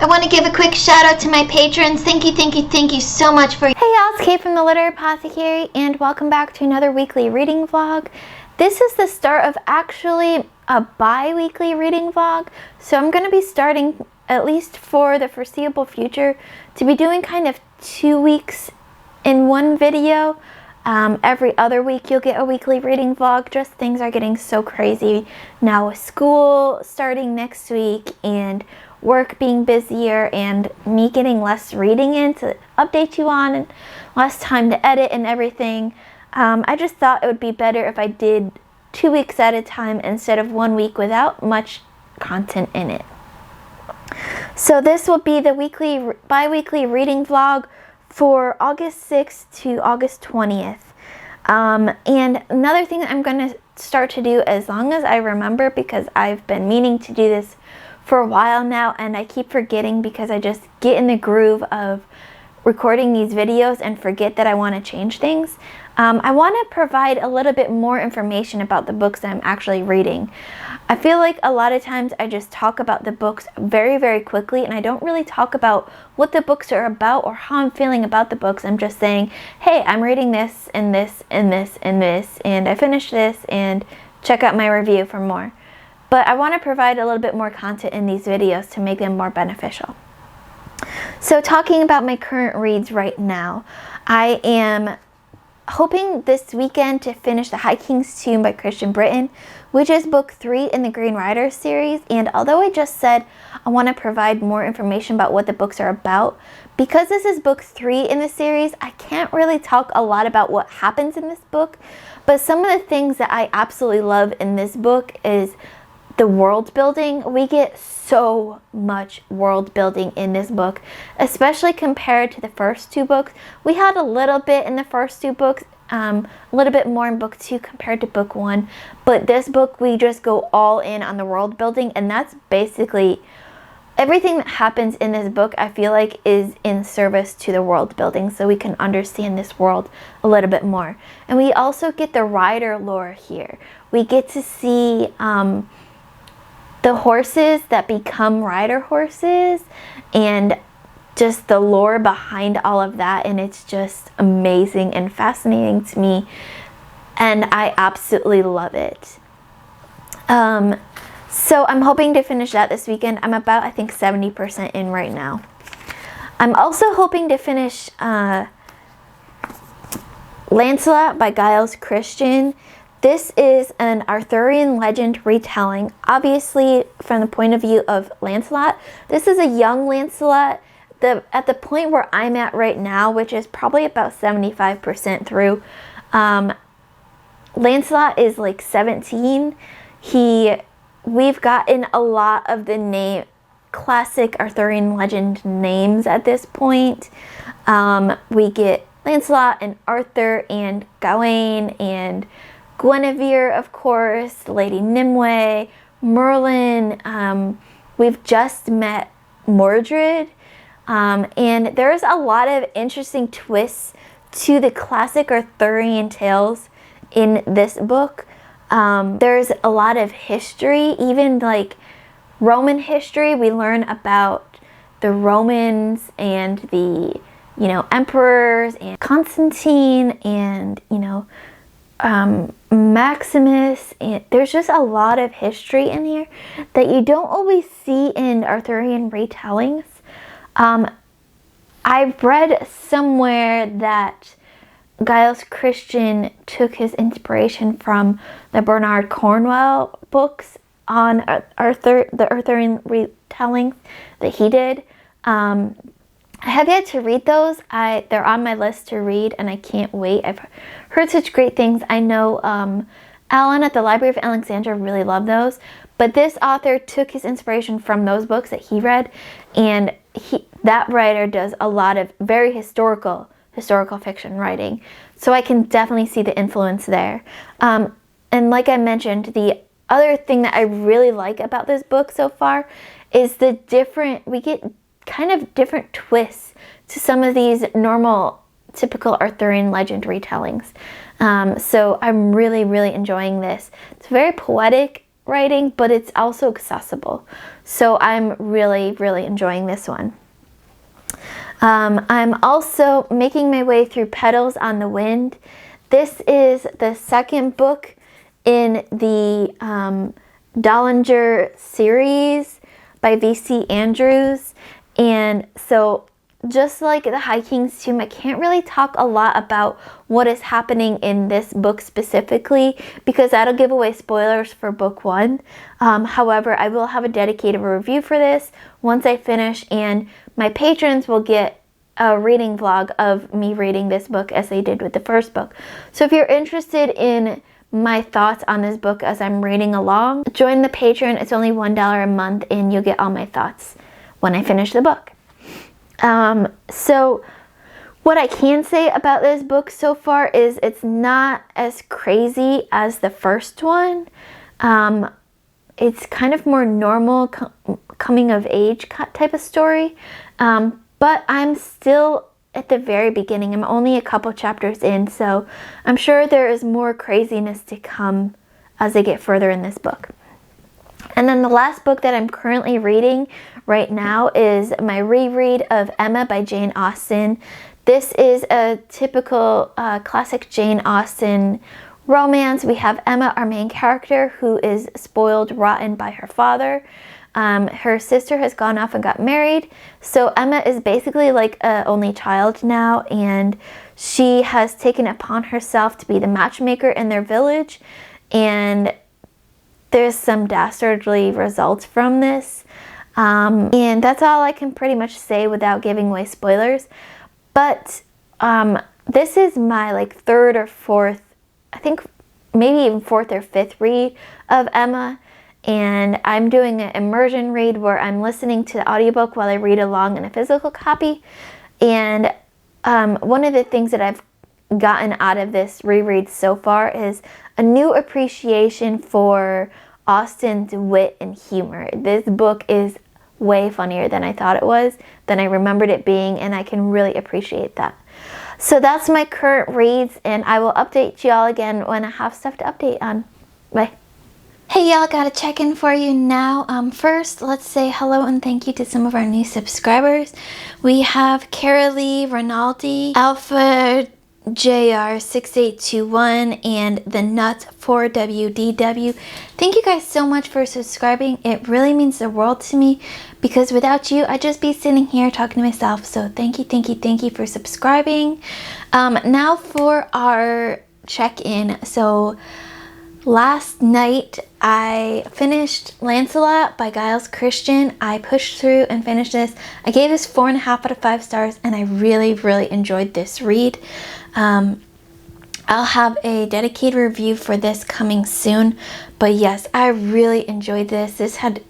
I want to give a quick shout out to my patrons. Thank you so much for... Hey y'all, it's Kate from the Litter Apothecary, and welcome back to another weekly reading vlog. This is the start of actually a bi-weekly reading vlog, so I'm going to be starting, at least for the foreseeable future, to be doing kind of 2 weeks in one video. Every other week you'll get a weekly reading vlog. Just things are getting so crazy now with school starting next week and work being busier and me getting less reading in to update you on and less time to edit and everything. I just thought it would be better if I did 2 weeks at a time instead of 1 week without much content in it. So this will be the bi-weekly reading vlog for August 6th to August 20th. And another thing that I'm going to start to do as long as I remember, because I've been meaning to do this for a while now and I keep forgetting because I just get in the groove of recording these videos and forget that I want to change things. I want to provide a little bit more information about the books that I'm actually reading. I feel like a lot of times I just talk about the books very quickly and I don't really talk about what the books are about or how I'm feeling about the books. I'm just saying, hey, I'm reading this and this and this and this and I finished this and check out my review for more. But I want to provide a little bit more content in these videos to make them more beneficial. So talking about my current reads right now, I am hoping this weekend to finish The High King's Tomb by Christian Britain, which is book 3 in the Green Rider series. And although I just said I want to provide more information about what the books are about, because this is book 3 in the series, I can't really talk a lot about what happens in this book. But some of the things that I absolutely love in this book is the world building. We get so much world building in this book, especially compared to the first 2 books. We had a little bit in the first 2 books, a little bit more in book 2 compared to book 1, but this book we just go all in on the world building, and that's basically everything that happens in this book. I feel like is in service to the world building so we can understand this world a little bit more. And we also get the rider lore here. We get to see the horses that become rider horses and just the lore behind all of that, and it's just amazing and fascinating to me and I absolutely love it. So I'm hoping to finish that this weekend. I'm about, I think, 70% in right now. I'm also hoping to finish Lancelot by Giles Christian. This is an Arthurian legend retelling, obviously from the point of view of Lancelot. This is a young Lancelot. At the point where I'm at right now, which is probably about 75% through, Lancelot is like 17. We've gotten a lot of the classic Arthurian legend names at this point. We get Lancelot and Arthur and Gawain and Guinevere, of course, Lady Nimue, Merlin. We've just met Mordred, and there's a lot of interesting twists to the classic Arthurian tales in this book. There's a lot of history, even like Roman history. We learn about the Romans and the, emperors and Constantine and, Maximus, and there's just a lot of history in here that you don't always see in Arthurian retellings. I've read somewhere that Giles Christian took his inspiration from the Bernard Cornwell books on the Arthurian retellings that he did. I have yet to read those. They're on my list to read and I can't wait. I've heard such great things. I know Alan at the Library of Alexandria really loved those, but this author took his inspiration from those books that he read, and that writer does a lot of very historical fiction writing, so I can definitely see the influence there. And like I mentioned, the other thing that I really like about this book so far is we get kind of different twists to some of these normal, typical Arthurian legend retellings. So I'm really enjoying this. It's very poetic writing, but it's also accessible. So I'm really, really enjoying this one. I'm also making my way through Petals on the Wind. This is the second book in the Dollinger series by V.C. Andrews. And so just like the High King's Tomb, I can't really talk a lot about what is happening in this book specifically because that'll give away spoilers for book one. However, I will have a dedicated review for this once I finish, and my patrons will get a reading vlog of me reading this book as they did with the first book. So if you're interested in my thoughts on this book as I'm reading along, join the Patreon. It's only $1 a month and you'll get all my thoughts when I finish the book. So what I can say about this book so far is it's not as crazy as the first one. It's kind of more normal coming of age type of story. But I'm still at the very beginning. I'm only a couple chapters in, so I'm sure there is more craziness to come as they get further in this book. And then the last book that I'm currently reading right now is my reread of Emma by Jane Austen. This is a typical classic Jane Austen romance. We have Emma, our main character, who is spoiled rotten by her father. Her sister has gone off and got married, so Emma is basically like an only child now, and she has taken it upon herself to be the matchmaker in their village, and there's some dastardly results from this, and that's all I can pretty much say without giving away spoilers. But this is my like third or fourth, I think maybe even fourth or fifth read of Emma. And I'm doing an immersion read where I'm listening to the audiobook while I read along in a physical copy. And one of the things that I've gotten out of this reread so far is a new appreciation for Austen's wit and humor. This book is way funnier than I thought it was, than I remembered it being, and I can really appreciate that. So that's my current reads, and I will update y'all again when I have stuff to update on. Bye. Hey y'all, got a check-in for you now. First, let's say hello and thank you to some of our new subscribers. We have Carolee Rinaldi, Alpha JR6821, and the Nut 4WDW. Thank you guys so much for subscribing. It really means the world to me because without you, I'd just be sitting here talking to myself. So thank you, thank you, thank you for subscribing. Now for our check-in. So last night, I finished Lancelot by Giles Christian. I pushed through and finished this. I gave this 4.5 out of 5 stars, and I really, really enjoyed this read. I'll have a dedicated review for this coming soon, but yes, I really enjoyed this. This had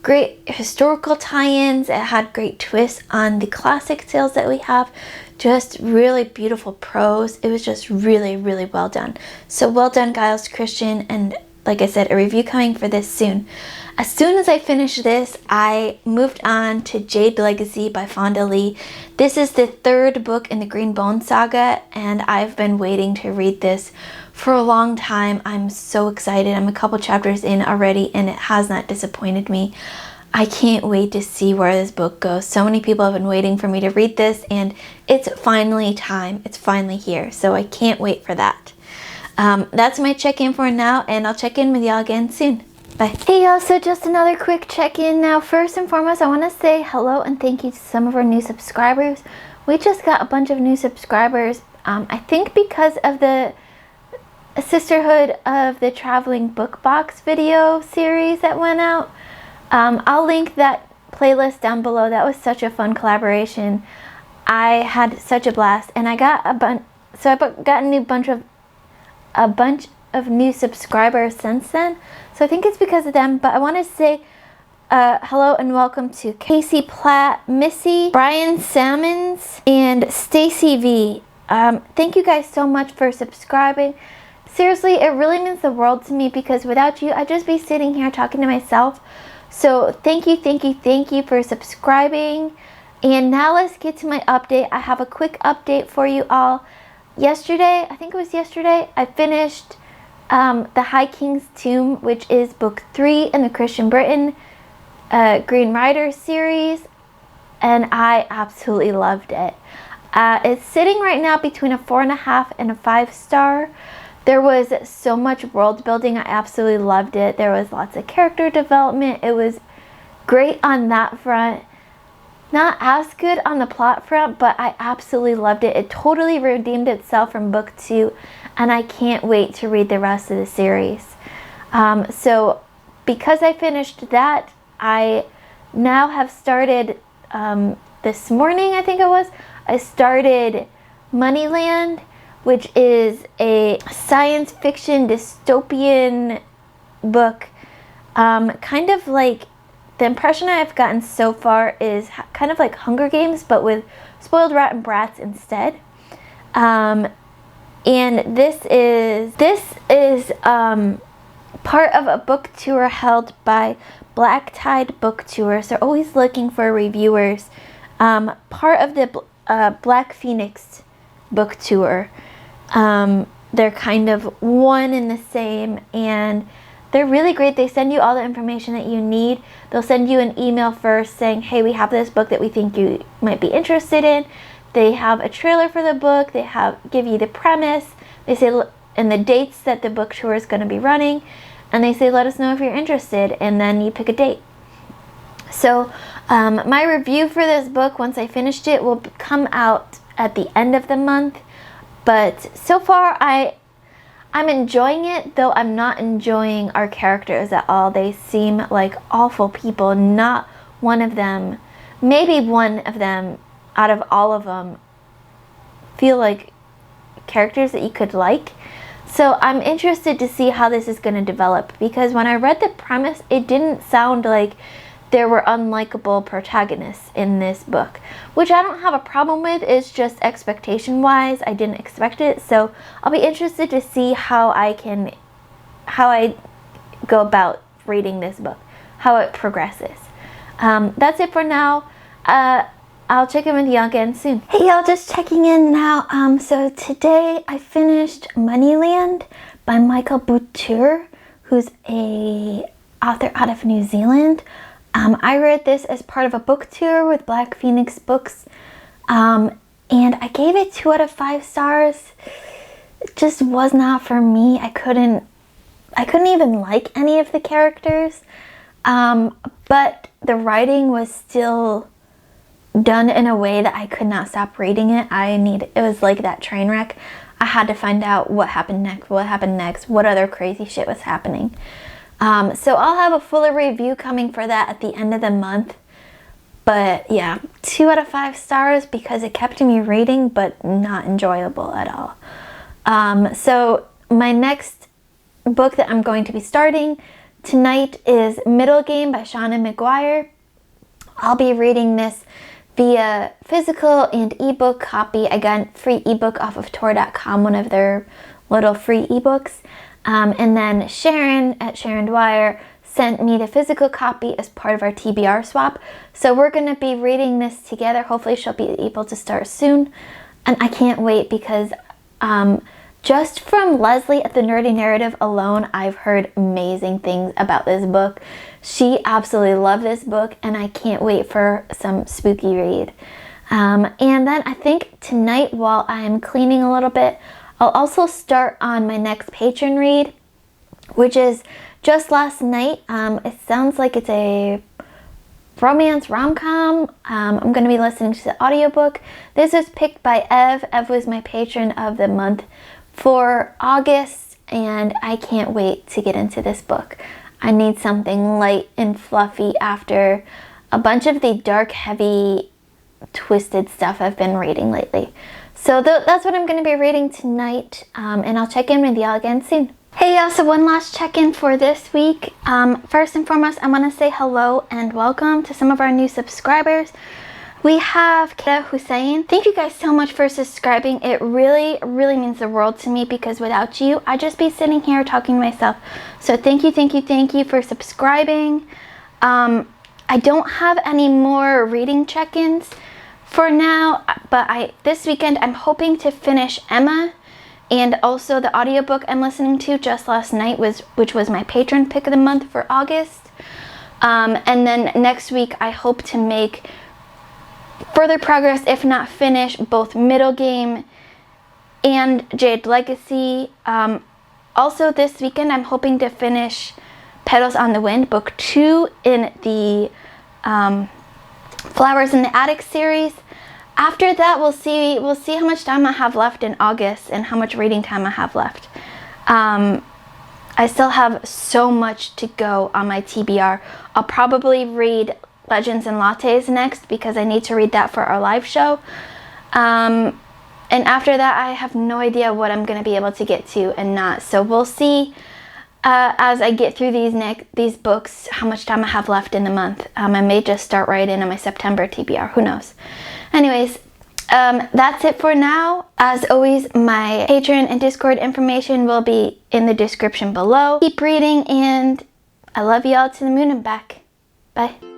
great historical tie-ins. It had great twists on the classic tales that we have. Just really beautiful prose. It was just really, really well done. So well done, Giles Christian, and like I said, a review coming for this soon. As soon as I finished this, I moved on to Jade Legacy by Fonda Lee. This is the third book in the Green Bone saga, and I've been waiting to read this for a long time. I'm so excited. I'm a couple chapters in already, and it has not disappointed me. I can't wait to see where this book goes. So many people have been waiting for me to read this, and it's finally time. It's finally here, so I can't wait for that. That's my check-in for now, and I'll check in with y'all again soon. Bye. Hey y'all, so just another quick check-in now. First and foremost, I want to say hello and thank you to some of our new subscribers. We just got a bunch of new subscribers. I think because of the Sisterhood of the Traveling Book Box video series that went out. I'll link that playlist down below. That was such a fun collaboration. I had such a blast, and I got a bunch. So I got a bunch of new subscribers since then. So I think it's because of them. But I want to say hello and welcome to Casey Platt, Missy, Brian Salmons, and Stacy V. Thank you guys so much for subscribing. Seriously, it really means the world to me because without you, I'd just be sitting here talking to myself. So thank you, thank you, thank you for subscribing. And now let's get to my update. I have a quick update for you all. Yesterday, I think it was yesterday, I finished The High King's Tomb, which is book 3 in the Christian Britain Green Rider series, and I absolutely loved it. It's sitting right now between a 4.5 and a 5 star. There was so much world building. I absolutely loved it. There was lots of character development. It was great on that front. Not as good on the plot front, but I absolutely loved it. It totally redeemed itself from book 2, and I can't wait to read the rest of the series. So because I finished that, I now have started, this morning I think it was, I started Moneyland, which is a science fiction dystopian book, kind of like, the impression I've gotten so far is kind of like Hunger Games, but with spoiled rotten brats instead. And this is part of a book tour held by Black Tide Book Tours. They're always looking for reviewers. Part of the Black Phoenix book tour. They're kind of one and the same, and they're really great. They send you all the information that you need. They'll send you an email first saying, hey, we have this book that we think you might be interested in. They have a trailer for the book. They give you the premise. They say, and the dates that the book tour is going to be running. And they say, let us know if you're interested. And then you pick a date. So my review for this book, once I finished it, will come out at the end of the month. But so far, I'm enjoying it, though I'm not enjoying our characters at all. They seem like awful people. Not one of them, maybe one of them out of all of them, feel like characters that you could like. So I'm interested to see how this is going to develop, because when I read the premise, it didn't sound like there were unlikable protagonists in this book, which I don't have a problem with. It's just expectation wise, I didn't expect it. So I'll be interested to see how I go about reading this book, how it progresses. That's it for now. I'll check in with y'all again soon. Hey y'all, just checking in now. So today I finished Moneyland by Michael Bouture, who's a author out of New Zealand. I read this as part of a book tour with Black Phoenix Books, and I gave it 2 out of 5 stars. It just was not for me. I couldn't even like any of the characters, but the writing was still done in a way that I could not stop reading it. It was like that train wreck. I had to find out what happened next, what other crazy shit was happening. So I'll have a fuller review coming for that at the end of the month. But yeah, 2 out of 5 stars because it kept me reading, but not enjoyable at all. So my next book that I'm going to be starting tonight is Middle Game by Shauna McGuire. I'll be reading this via physical and ebook copy. I got a free ebook off of Tor.com, one of their little free ebooks. And then Sharon at Sharon Dwyer sent me the physical copy as part of our TBR swap. So we're going to be reading this together. Hopefully she'll be able to start soon. And I can't wait because just from Leslie at the Nerdy Narrative alone, I've heard amazing things about this book. She absolutely loved this book, and I can't wait for some spooky read. And then I think tonight, while I'm cleaning a little bit, I'll also start on my next patron read, which is just last night. It sounds like it's a romance rom-com. I'm going to be listening to the audiobook. This was picked by Ev. Ev was my patron of the month for August, and I can't wait to get into this book. I need something light and fluffy after a bunch of the dark, heavy, twisted stuff I've been reading lately. So that's what I'm going to be reading tonight, and I'll check in with y'all again soon. Hey y'all, so one last check-in for this week. First and foremost, I want to say hello and welcome to some of our new subscribers. We have Kida Hussein. Thank you guys so much for subscribing. It really, really means the world to me because without you, I'd just be sitting here talking to myself. So thank you for subscribing. I don't have any more reading check-ins for now, but this weekend I'm hoping to finish Emma And also the audiobook I'm listening to just last night, which was my patron pick of the month for August. And then next week I hope to make further progress, if not finish, both Middle Game and Jade Legacy. Also this weekend I'm hoping to finish Petals on the Wind, book 2 in the Flowers in the Attic series. After that, we'll see how much time I have left in August and how much reading time I have left. I still have so much to go on my TBR. I'll probably read Legends and Lattes next because I need to read that for our live show. And after that, I have no idea what I'm going to be able to get to and not. So we'll see as I get through these books how much time I have left in the month. I may just start right in on my September TBR. Who knows? Anyways, that's it for now. As always, my Patreon and Discord information will be in the description below. Keep reading, and I love you all to the moon and back. Bye.